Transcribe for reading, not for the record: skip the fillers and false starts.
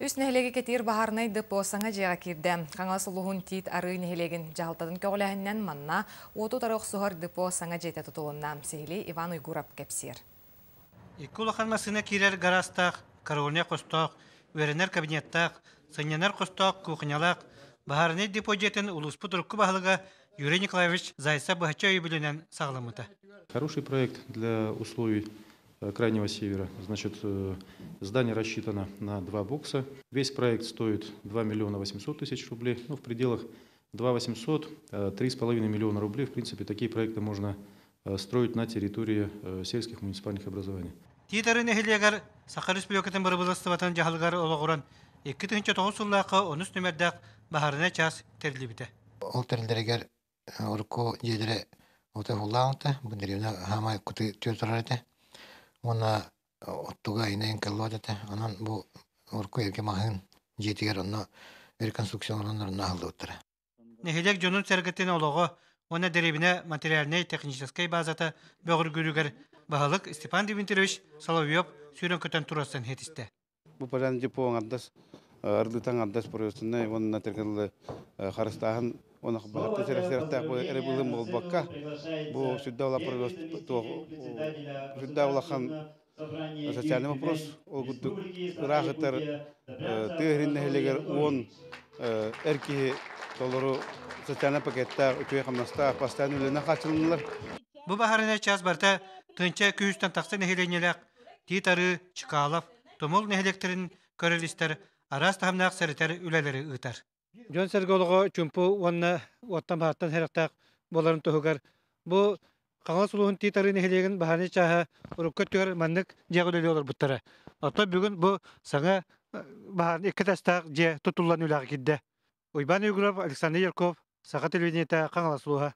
Үс нәһелеге кетир бахарнай депо саңа жеға кирді. Қаңас ұлығын тит ары нәһелеген жағылтадың көгіләхіннен манна оту тарық сұғар депо саңа жеті тұтуынна. Сейлі Иван Уйгурап кепсер. Икулахан масына кирер гарастақ, карауне қостақ, веренер кабинеттақ, сынянар қостақ, кухнялақ, бахарнай депо жетін ұлыспы тұрқы бағылыға Юрий Николаевич Зайца бахача үйбілінен сағылымыта. Хороший проект для условий Крайнего Севера. Значит, здание рассчитано на 2 бокса. Весь проект стоит 2 миллиона 800 тысяч рублей. Ну, в пределах 2 800, 3,5 миллиона рублей. В принципе, такие проекты можно строить на территории сельских муниципальных образований. Титары нехилегер Сахар Республикатын бұрыбылыстыватын жағылғары олығыран 2-9 сыллақы 13 нөмердақ бахарына час терлібіті. Ол терлерегер орко жедері ота хулаунта, бұндыревна хамай күті түйотарарыты. Оны оттуға инайын калуадыты. Анан бұл орко ерке мағын жетігер оны реконструкцияларынан алды өттірі. Нехилег жонун сәргеттен олығы, оны деребіне материальный технической базата бөғір көрігер бағылық Степан Дмитриевич Соловьев сүйрен көтен турастан хетісті. Бұл пожарный депо аңардас, ардытан ардас поросынна, оны тергелі қарыстағын, оны бағытты сәрістіріқтақ бұл әрі бұлым бол баққа. Бұл сүдді ола сүдді олақан социальный вопрос, ол күдді рағыттар түйірін нәхелегер 10 әркеге толыру социальный пакетта үтуе қамнаста постоянно өліне қачылынылар. Бұл бахарына час барта тынча күйістен тақсы нәхеленелек, титары, чықалап, томол нәхелектерін көрелістер, арас тахамнақ сәрітер үлелері ұтар. Жон сәргolығы чүмпу онына оттан бағыттан хәріқтақ боларын тұхығар. Бұл қаңал сұлуғын титары нәхелеген бахарына чаға ұрыққа түйер мәнік жағы өлелі олар бұттары. Ата бүгін бұл саңа бахарын екі тастақ же тұтылан үләғі кедді. Уйбан Уйгуров, Александр Ярков, Сақа телевидениеті Қаңал сұлуға.